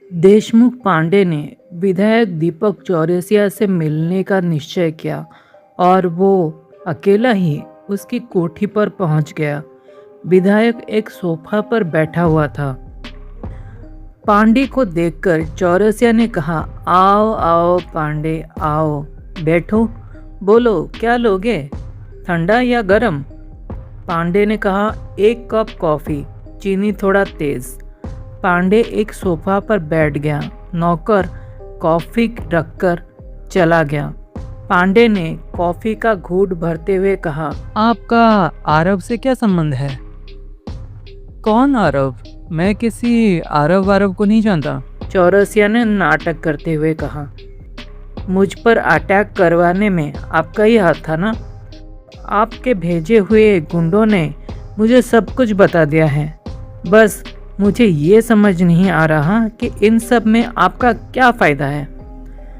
देशमुख पांडे ने विधायक दीपक चौरसिया से मिलने का निश्चय किया और वो अकेला ही उसकी कोठी पर पहुंच गया। विधायक एक सोफा पर बैठा हुआ था। पांडे को देखकर चौरसिया ने कहा, आओ आओ पांडे आओ, बैठो, बोलो क्या लोगे, ठंडा या गरम? पांडे ने कहा, एक कप कॉफ़ी, चीनी थोड़ा तेज़। पांडे एक सोफा पर बैठ गया। नौकर कॉफ़ी रखकर चला गया। पांडे ने कॉफ़ी का घूंट भरते हुए कहा, आपका आरव से क्या संबंध है? कौन आरव? मैं किसी आरव वारव को नहीं जानता। चौरसिया ने नाटक करते हुए कहा, मुझ पर अटैक करवाने में आपका ही हाथ था ना? आपके भेजे हुए गुंडों ने मुझे सब कुछ बता दिया है। बस मुझे ये समझ नहीं आ रहा कि इन सब में आपका क्या फ़ायदा है।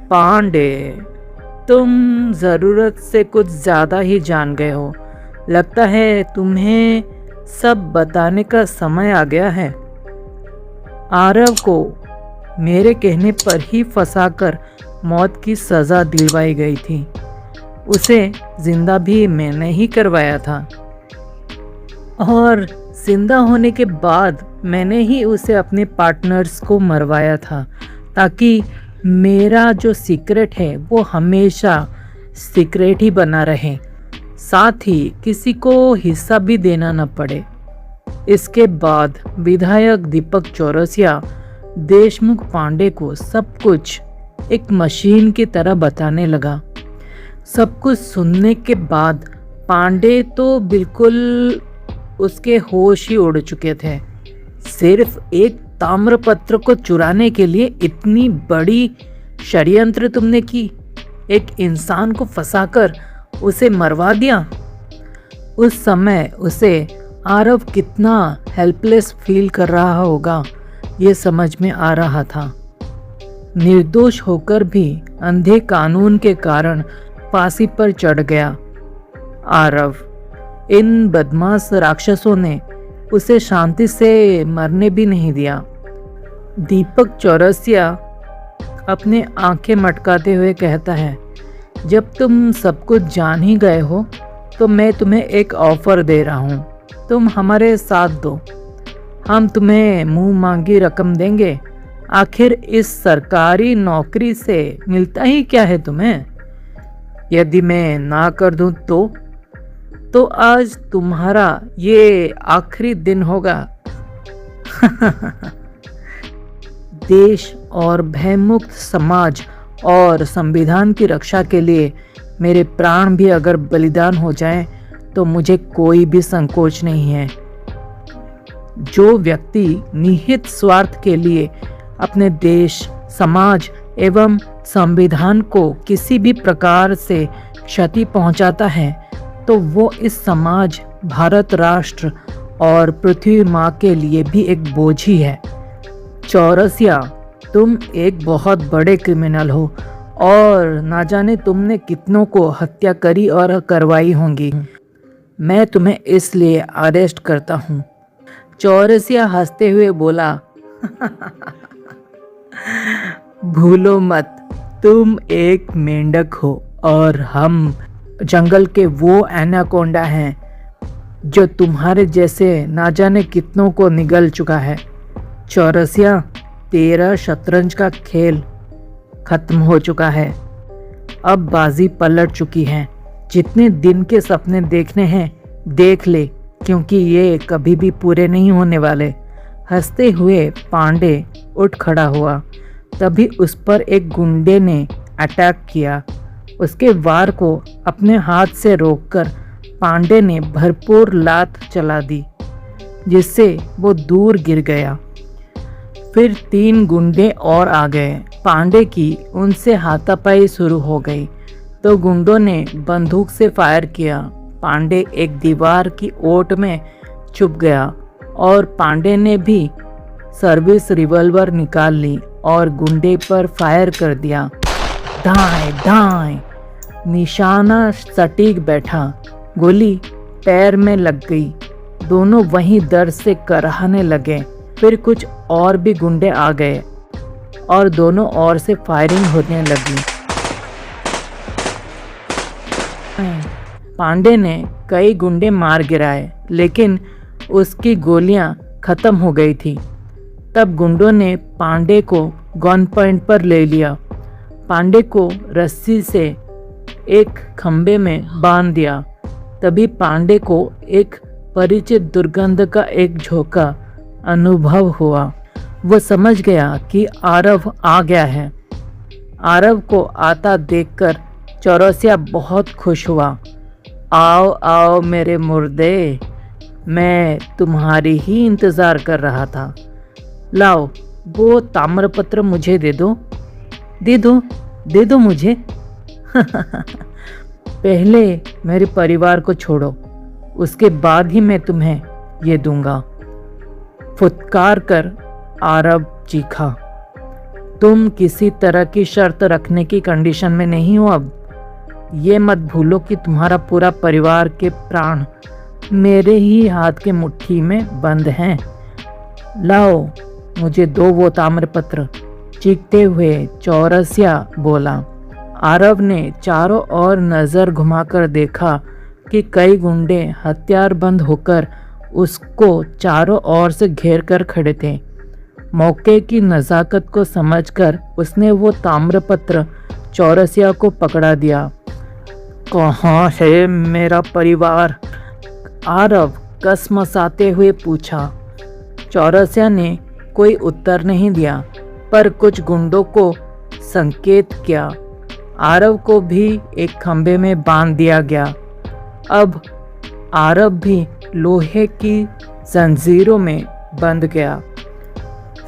पांडे, तुम ज़रूरत से कुछ ज़्यादा ही जान गए हो। लगता है तुम्हें सब बताने का समय आ गया है। आरव को मेरे कहने पर ही फंसाकर मौत की सज़ा दिलवाई गई थी। उसे जिंदा भी मैंने ही करवाया था और जिंदा होने के बाद मैंने ही उसे अपने पार्टनर्स को मरवाया था, ताकि मेरा जो सीक्रेट है वो हमेशा सीक्रेट ही बना रहे, साथ ही किसी को हिस्सा भी देना न पड़े। इसके बाद विधायक दीपक चौरसिया देशमुख पांडे को सब कुछ एक मशीन की तरह बताने लगा। सब कुछ सुनने के बाद पांडे तो बिल्कुल उसके होश ही उड़ चुके थे। सिर्फ एक ताम्रपत्र को चुराने के लिए इतनी बड़ी षड्यंत्र तुमने की? एक इंसान को फंसाकर उसे मरवा दिया। उस समय उसे आरव कितना हेल्पलेस फील कर रहा होगा ये समझ में आ रहा था। निर्दोष होकर भी अंधे कानून के कारण फांसी पर चढ़ गया आरव। इन बदमाश राक्षसों ने उसे शांति से मरने भी नहीं दिया। दीपक चौरसिया अपने आंखें मटकाते हुए कहता है, जब तुम सब कुछ जान ही गए हो तो मैं तुम्हें एक ऑफर दे रहा हूँ, तुम हमारे साथ दो। हम तुम्हें मुंह मांगी रकम देंगे। आखिर इस सरकारी नौकरी से मिलता ही क्या है तुम्हें? यदि मैं ना कर दूं तो आज तुम्हारा ये आखिरी दिन होगा। देश और भयमुक्त समाज और संविधान की रक्षा के लिए मेरे प्राण भी अगर बलिदान हो जाएं तो मुझे कोई भी संकोच नहीं है। जो व्यक्ति निहित स्वार्थ के लिए अपने देश, समाज एवं संविधान को किसी भी प्रकार से क्षति पहुंचाता है तो वो इस समाज, भारत राष्ट्र और पृथ्वी माँ के लिए भी एक बोझ ही है। चौरसिया, तुम एक बहुत बड़े क्रिमिनल हो और ना जाने तुमने कितनों को हत्या करी और करवाई होंगी। मैं तुम्हें इसलिए अरेस्ट करता हूँ। चौरसिया हंसते हुए बोला, भूलो मत, तुम एक मेंढक हो और हम जंगल के वो एनाकोंडा हैं जो तुम्हारे जैसे ना जाने कितनों को निगल चुका है। चौरसिया, तेरा शतरंज का खेल खत्म हो चुका है। अब बाजी पलट चुकी है। जितने दिन के सपने देखने हैं देख ले, क्योंकि ये कभी भी पूरे नहीं होने वाले। हंसते हुए पांडे उठ खड़ा हुआ। तभी उस पर एक गुंडे ने अटैक किया। उसके वार को अपने हाथ से रोककर पांडे ने भरपूर लात चला दी, जिससे वो दूर गिर गया। फिर 3 गुंडे और आ गए। पांडे की उनसे हाथापाई शुरू हो गई तो गुंडों ने बंदूक से फायर किया। पांडे एक दीवार की ओट में छुप गया और पांडे ने भी सर्विस रिवॉल्वर निकाल ली और गुंडे पर फायर कर दिया। दाएं दाएं, निशाना सटीक बैठा। गोली पैर में लग गई। दोनों वहीं दर्द से कराहने लगे। फिर कुछ और भी गुंडे आ गए और दोनों ओर से फायरिंग होने लगी। पांडे ने कई गुंडे मार गिराए, लेकिन उसकी गोलियां खत्म हो गई थी। तब गुंडों ने पांडे को गन पॉइंट पर ले लिया। पांडे को रस्सी से एक खंबे में बांध दिया। तभी पांडे को एक परिचित दुर्गंध का एक झोंका अनुभव हुआ। वो समझ गया कि आरव आ गया है। आरव को आता देखकर चौरसिया बहुत खुश हुआ। आओ आओ मेरे मुर्दे, मैं तुम्हारी ही इंतज़ार कर रहा था। लाओ वो ताम्रपत्र मुझे दे दो, दे दो मुझे। पहले मेरे परिवार को छोड़ो, उसके बाद ही मैं तुम्हें ये दूंगा। फुटकार कर आरव चीखा। तुम किसी तरह की शर्त रखने की कंडीशन में नहीं हो अब। ये मत भूलो कि तुम्हारा पूरा परिवार के प्राण मेरे ही हाथ के मुट्ठी में बंद हैं। लाओ मुझे दो वो ताम्रपत्र, चीखते हुए चौरसिया बोला। आरव ने चारों ओर नज़र घुमाकर देखा कि कई गुंडे हथियार बंद होकर उसको चारों ओर से घेर कर खड़े थे। मौके की नज़ाकत को समझकर उसने वो ताम्रपत्र चौरसिया को पकड़ा दिया। कहाँ है मेरा परिवार? आरव कसमसाते हुए पूछा। चौरसिया ने कोई उत्तर नहीं दिया, पर कुछ गुंडों को संकेत किया। आरव को भी एक खंबे में बांध दिया गया। अब आरव भी लोहे की जंजीरों में बंध गया।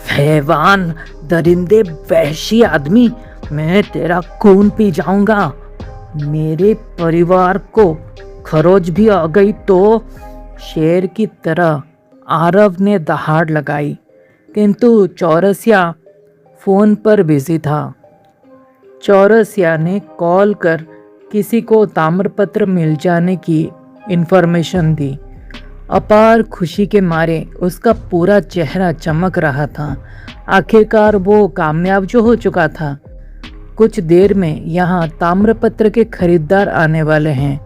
हैवान, दरिंदे, वहशी आदमी, मैं तेरा खून पी जाऊंगा। मेरे परिवार को खरोच भी आ गई तो? शेर की तरह आरव ने दहाड़ लगाई, किंतु चौरसिया फोन पर बिजी था। चौरसिया ने कॉल कर किसी को ताम्रपत्र मिल जाने की इन्फॉर्मेशन दी। अपार खुशी के मारे उसका पूरा चेहरा चमक रहा था। आखिरकार वो कामयाब जो हो चुका था। कुछ देर में यहाँ ताम्रपत्र के खरीदार आने वाले हैं,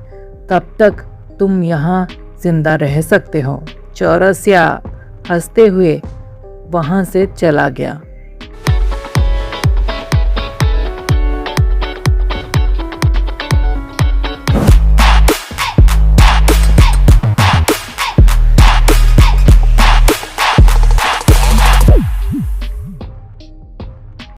तब तक तुम यहाँ जिंदा रह सकते हो। चौरसिया हंसते हुए वहाँ से चला गया।